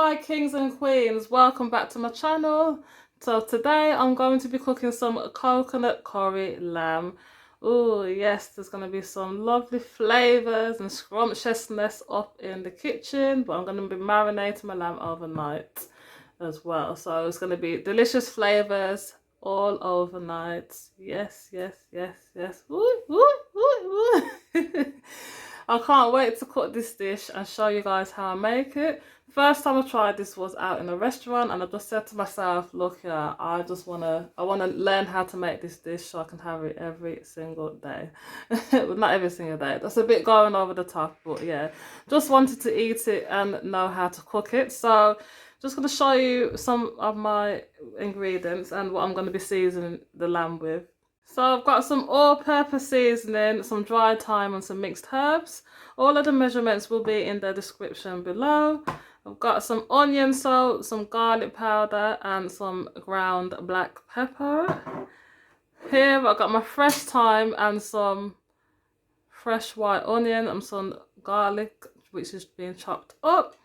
Hi kings and queens, welcome back to my channel. So today I'm going to be cooking some coconut curry lamb. Oh yes, there's going to be some lovely flavours and scrumptiousness up in the kitchen, but I'm going to be marinating my lamb overnight as well. So it's going to be delicious flavours all overnight. Yes, yes, yes, yes. Woo, woo, woo, woo. I can't wait to cook this dish and show you guys how I make it. First time I tried this was out in a restaurant, and I just said to myself, look, yeah, I wanna learn how to make this dish so I can have it every single day. Well, not every single day, that's a bit going over the top, but yeah, just wanted to eat it and know how to cook it. So just going to show you some of my ingredients and what I'm going to be seasoning the lamb with. So I've got some all-purpose seasoning, some dried thyme and some mixed herbs. All of the measurements will be in the description below. I've got some onion salt, some garlic powder and some ground black pepper. Here I've got my fresh thyme and some fresh white onion and some garlic which is being chopped up.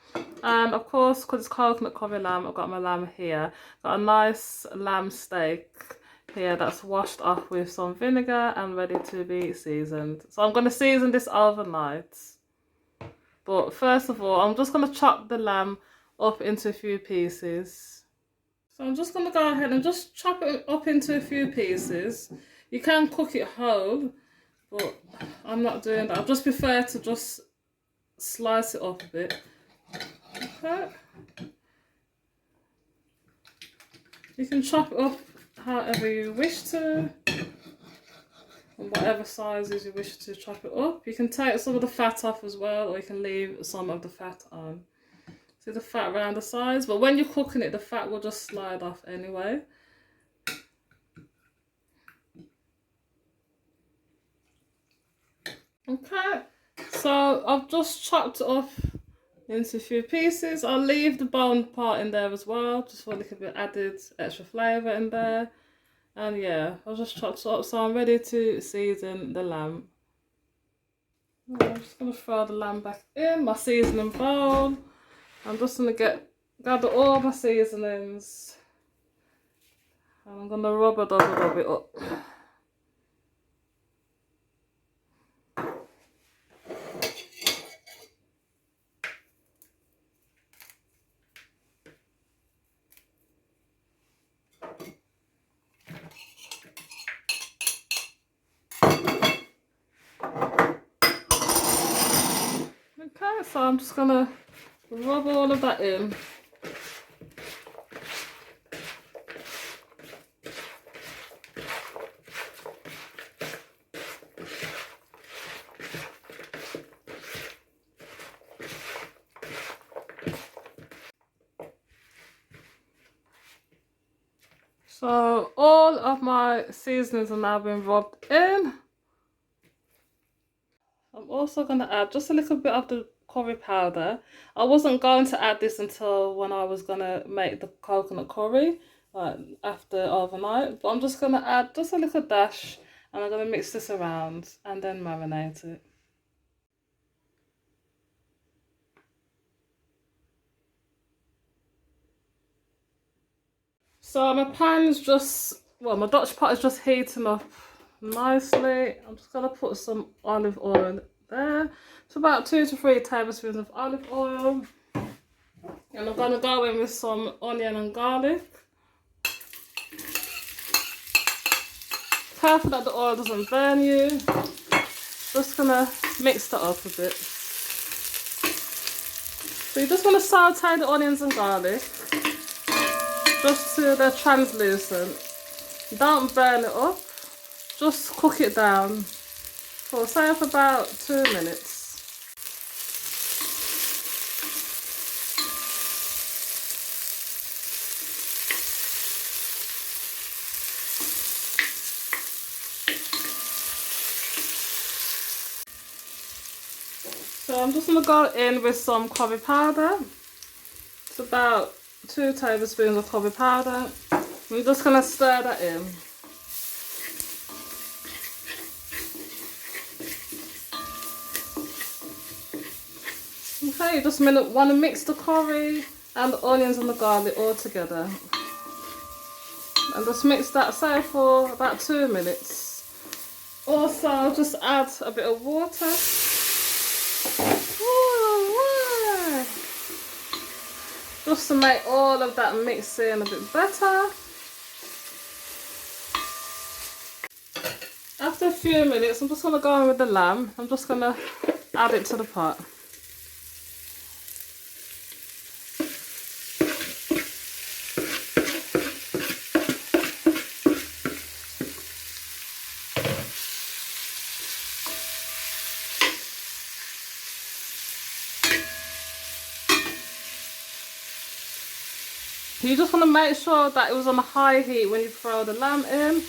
And of course, because it's coconut curry lamb, I've got my lamb here. Got a nice lamb steak here that's washed off with some vinegar and ready to be seasoned. So I'm going to season this overnight. But first of all, I'm just going to chop the lamb up into a few pieces. So I'm just going to go ahead and just chop it up into a few pieces. You can cook it whole, but I'm not doing that. I just prefer to just slice it up a bit. Okay. You can chop it up however you wish to, and whatever sizes you wish to chop it up. You can take some of the fat off as well, or you can leave some of the fat on. See the fat around the sides, but when you're cooking it, the fat will just slide off anyway. Okay, so I've just chopped it up into a few pieces. I'll leave the bone part in there as well, just for a little bit added extra flavour in there. And yeah, I'll just chop it up, so I'm ready to season the lamb. I'm just going to throw the lamb back in my seasoning bowl. I'm just going to gather all my seasonings, and I'm going to rub it up. Okay, so I'm just gonna rub all of that in. So all of my seasonings have now been rubbed in. I'm also going to add just a little bit of the curry powder. I wasn't going to add this until when I was going to make the coconut curry, like after overnight. But I'm just going to add just a little dash, and I'm going to mix this around and then marinate it. So my pan's my Dutch pot is just heating up nicely. I'm just going to put some olive oil there. It's about 2 to 3 tablespoons of olive oil. And I'm going to go in with some onion and garlic. Careful that the oil doesn't burn you. Just going to mix that up a bit. So you just want to saute the onions and garlic just till they're translucent. Don't burn it up. Just cook it down for say for about 2 minutes. So I'm just going to go in with some curry powder. It's about 2 tablespoons of curry powder. We're just going to stir that in. Okay, you just want to mix the curry and the onions and the garlic all together. And just mix that, say, for about 2 minutes. Also, I'll just add a bit of water. Ooh, just to make all of that mixing a bit better. After a few minutes, I'm just going to go in with the lamb. I'm just going to add it to the pot. You just want to make sure that it was on a high heat when you throw the lamb in.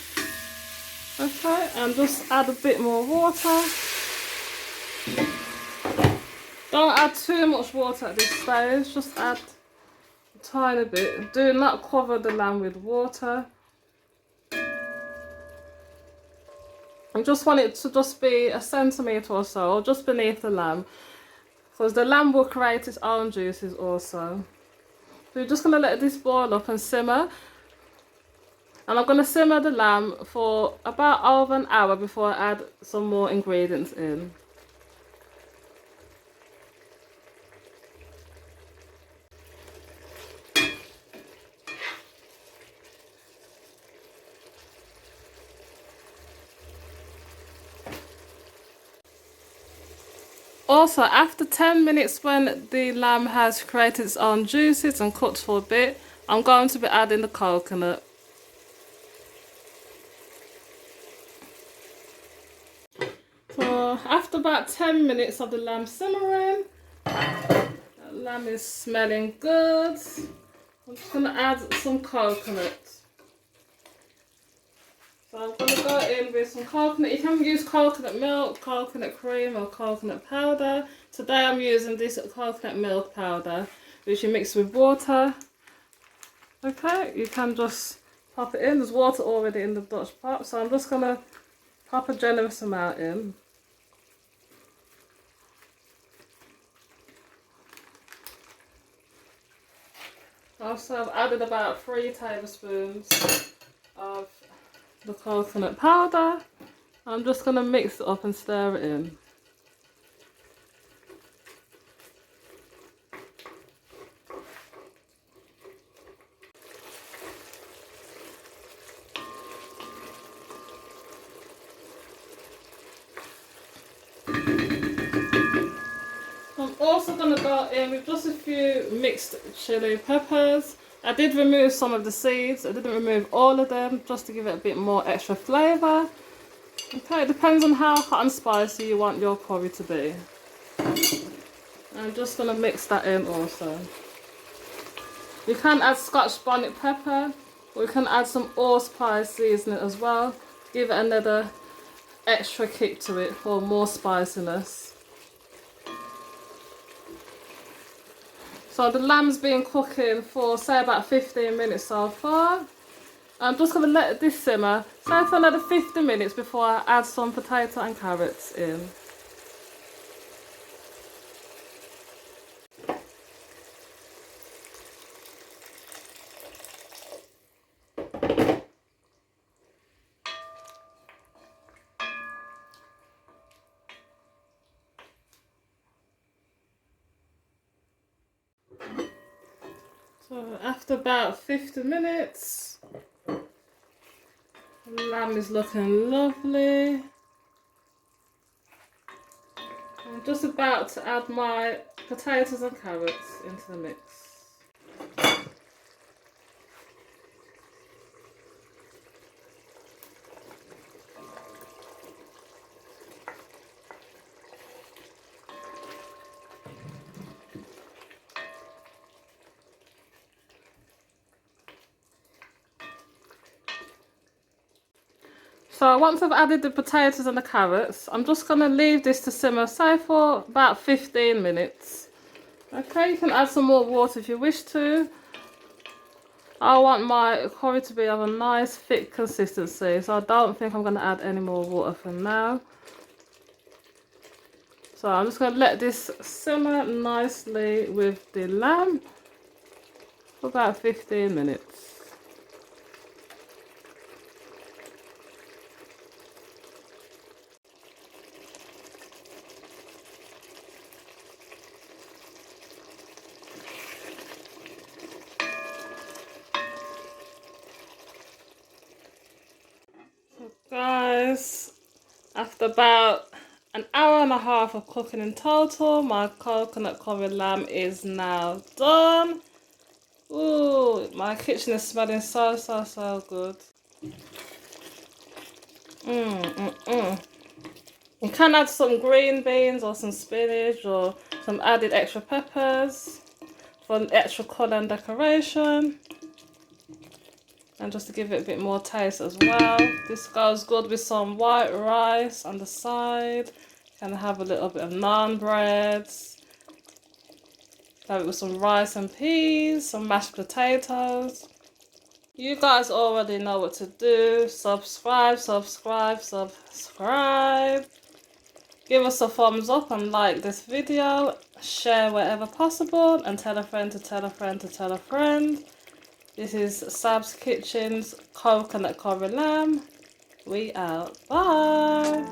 Okay, and just add a bit more water. Don't add too much water at this stage, just add a tiny bit. Do not cover the lamb with water. I just want it to just be a centimetre or so, or just beneath the lamb, because the lamb will create its own juices also. So you're just going to let this boil up and simmer. And I'm going to simmer the lamb for about over an hour before I add some more ingredients in. Also, after 10 minutes when the lamb has created its own juices and cooked for a bit, I'm going to be adding the coconut. So after about 10 minutes of the lamb simmering, the lamb is smelling good. I'm just going to add some coconut. So I'm going to go in with some coconut. You can use coconut milk, coconut cream or coconut powder. Today I'm using this coconut milk powder, which you mix with water. Okay, you can just pop it in. There's water already in the Dutch pot, so I'm just going to pop a generous amount in. Also, I've added about 3 tablespoons of the coconut powder. I'm just going to mix it up and stir it in. I'm also going to go in with just a few mixed chili peppers. I did remove some of the seeds. I didn't remove all of them, just to give it a bit more extra flavour. Okay, it depends on how hot and spicy you want your curry to be. I'm just going to mix that in also. You can add Scotch bonnet pepper, or you can add some allspice seasoning as well. Give it another extra kick to it for more spiciness. So the lamb's been cooking for, say, about 15 minutes so far. I'm just going to let this simmer, say, for another 50 minutes before I add some potato and carrots in. So after about 50 minutes, the lamb is looking lovely. I'm just about to add my potatoes and carrots into the mix. So once I've added the potatoes and the carrots, I'm just going to leave this to simmer, say, for about 15 minutes. Okay, you can add some more water if you wish to. I want my curry to be of a nice thick consistency, so I don't think I'm going to add any more water for now. So I'm just going to let this simmer nicely with the lamb. for about 15 minutes. Guys, after about an hour and a half of cooking in total, my coconut curry lamb is now done. Ooh, my kitchen is smelling so good. You can add some green beans or some spinach or some added extra peppers for extra colour and decoration. And just to give it a bit more taste as well. This goes good with some white rice on the side. Can have a little bit of naan breads. Have it with some rice and peas, some mashed potatoes. You guys already know what to do. Subscribe. Give us a thumbs up and like this video. Share wherever possible and tell a friend to tell a friend to tell a friend. This is SAB'S Kitchen's coconut curry lamb. We out. Bye.